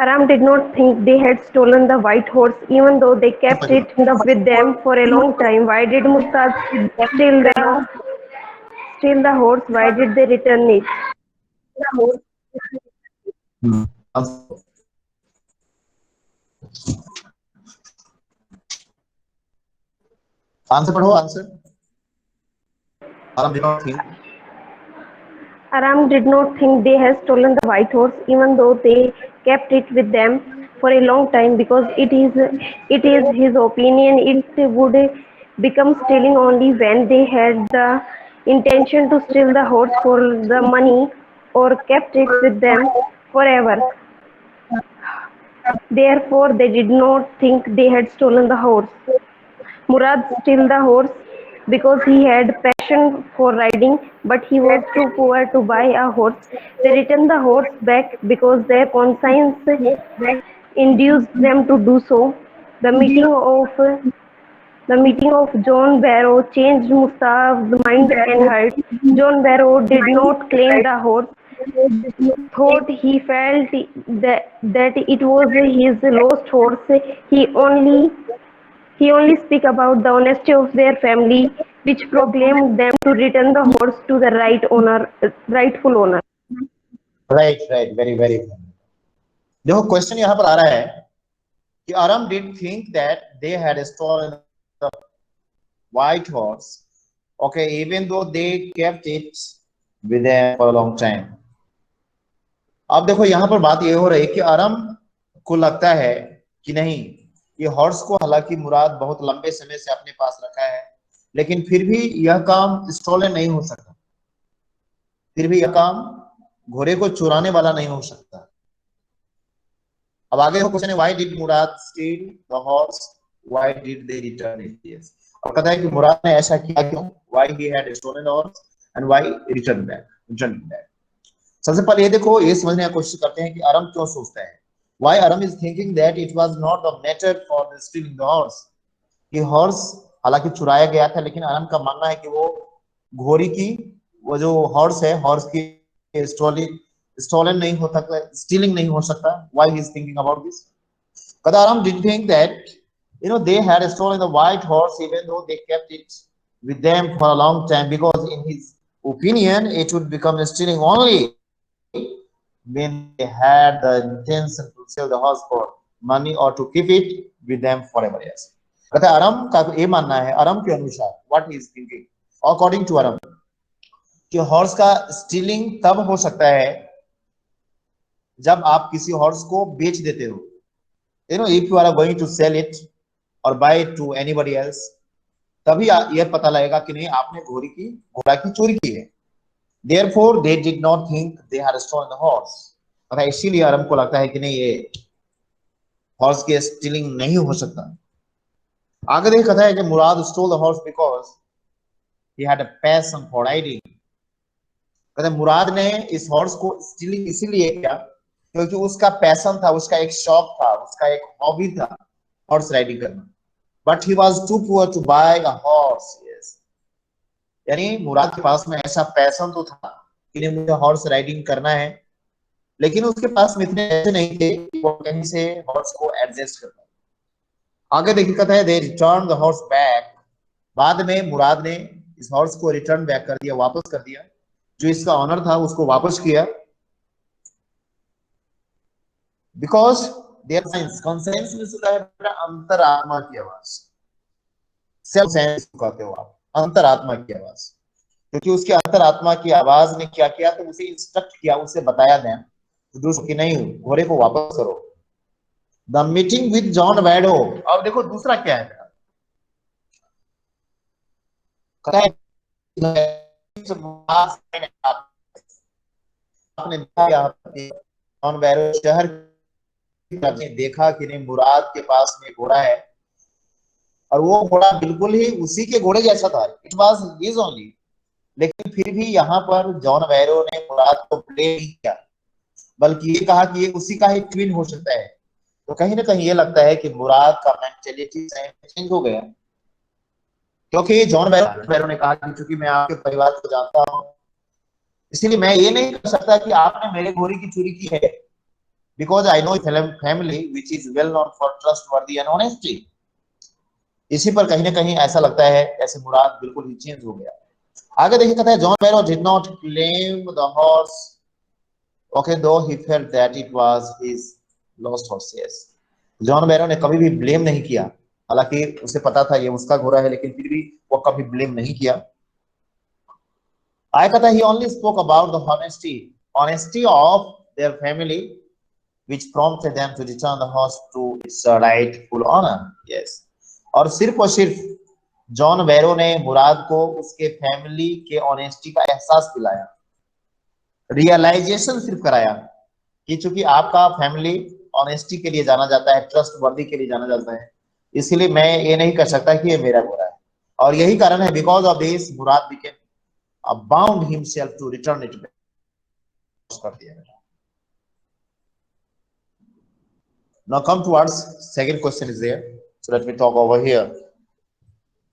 Aram did not think they had stolen the white horse, even though they kept it with them for a long time. Why did Mustad steal the horse? Why did they return it? Answer पढ़ो answer. आराम did not think Aram did not think they had stolen the white horse, even though they kept it with them for a long time, because it is his opinion it would become stealing only when they had the intention to steal the horse for the money or kept it with them forever. Therefore, they did not think they had stolen the horse. Murad stole the horse because he had passion for riding, but he was too poor to buy a horse. They returned the horse back because their conscience induced them to do so. The meeting of John Barrow changed Mustafa's mind and heart. John Barrow did not claim the horse, thought he felt that it was his lost horse. He only he only speak about the honesty of their family, which proclaimed them to return the horse to the rightful owner. right very very। देखो question यहाँ पर आ रहा है कि Aram did think that they had stolen the white horse, okay, even though they kept it with them for a long time। अब देखो यहाँ पर बात ये हो रही है कि आरम को लगता है कि नहीं, ये हॉर्स को हालांकि मुराद बहुत लंबे समय से अपने पास रखा है, लेकिन फिर भी यह काम स्टोलन नहीं हो सकता, फिर भी यह काम घोड़े को चुराने वाला नहीं हो सकता। अब आगे क्वेश्चन है, why did Murad steal the horse, why did they return it. Yes, और कहता है कि मुराद ने ऐसा किया क्यों, why he had stolen the horse and why return back. सबसे पहले ये देखो, ये समझने की कोशिश करते हैं कि आरम क्यों सोचता है, why Aram is thinking that it was not the matter for the stealing the horse. ये हॉर्स हालांकि चुराया गया था, लेकिन आरम का मानना है कि वो घोड़ी की, वो जो हॉर्स है, हॉर्स की स्टोलन नहीं हो सकता, स्टीलिंग नहीं हो सकता। Why he is thinking about this, because Aram didn't think that they had stolen the white horse even though they kept it with them for a long time, because in his opinion it would become stealing only when they had the intention to sell the horse for money or to keep it with them forever। Yes, कहता है आरम का ये मानना है, Aram के अनुसार what he is thinking according to Aram, कि horse का स्टीलिंग तब हो सकता है जब आप किसी हॉर्स को बेच देते हो, if you are going to sell it or buy it to anybody else, तभी यह पता लगेगा कि नहीं आपने घोड़ा की चोरी की है। Therefore they did not think they had stolen the horse। अतः इसीलिए आरम को लगता है कि नहीं, ये हॉर्स की स्टीलिंग नहीं हो सकता। आगे देख कहता है कि मुराद stole the horse because he had a passion for riding। कहते हैं मुराद ने इस हॉर्स को स्टीलिंग इसीलिए किया क्योंकि उसका पैशन था, उसका एक शौक था, उसका एक हॉबी था हॉर्स राइडिंग करना। But he was too poor to buy a horse. Yes, यानी मुराद के पास में ऐसा पैशन तो था कि मुझे हॉर्स राइडिंग करना है, लेकिन उसके पास में इतने पैसे नहीं थे कि वो कहीं से हॉर्स को एडजस्ट कर पाए। आगे देखिए कहता है दे रिटर्न द हॉर्स बैक। बाद में मुराद ने इस हॉर्स को रिटर्न बैक कर दिया, वापस कर दिया, जो इसका ऑनर था उसको वापस किया। बिकॉज देयर कॉन्सेंस में सुना है अंतरात्मा की आवाज, सेल्फ सेंस कहते हो आप, अंतरात्मा की आवाज, क्योंकि उसके अंतरात्मा की आवाज ने क्या किया, तो उसे इंस्ट्रक्ट किया, उसे बताया दें दूसरों की नहीं, घोड़े को वापस करो। द मीटिंग विद जॉन वैडो। अब देखो दूसरा क्या है, आपने जॉन वैडो शहर देखा कि नहीं मुराद के पास में घोड़ा है, और वो घोड़ा बिल्कुल ही उसी के घोड़े जैसा था, इट वाज हिज ओनली। लेकिन फिर भी यहाँ पर जॉन वैरो ने मुराद को ब्लेम नहीं किया, बल्कि ये कहा कि ये उसी का ही ट्विन हो सकता है। तो कहीं ना कहीं ये लगता है कि मुराद का मेंटेलिटी चेंज हो गया, क्योंकि जॉन वैरो ने कहा कि चूंकि मैं आपके परिवार को जानता हूँ, इसलिए मैं ये नहीं कर सकता कि आपने मेरे घोड़े की चोरी की है, because I know a family which is well known for trustworthy and honesty. इसी पर कहीं ना कहीं ऐसा लगता है ऐसे मुराद बिल्कुल ही चेंज हो गया। आगे देखिए, कहता है John Byro did not claim the horse okay though he felt that it was his lost horse. Yes, John Byro ने कभी भी ब्लेम नहीं किया, हालांकि उसे पता था ये उसका घोड़ा है, लेकिन फिर भी वो कभी ब्लेम नहीं किया। I कहता he only spoke about the honesty of their family which prompted them to return the horse to its rightful owner. Yes, और सिर्फ जॉन बैरो ने मुराद को उसके फैमिली के ऑनेस्टी का एहसास दिलाया, रियलाइजेशन सिर्फ कराया कि चूंकि आपका फैमिली ऑनेस्टी के लिए जाना जाता है, ट्रस्ट वर्दी के लिए जाना जाता है, इसलिए मैं ये नहीं कर सकता कि ये मेरा घोड़ा है। और यही कारण है, because of this Murad became bound himself to return it back. Now come towards second question is there, so let me talk over here.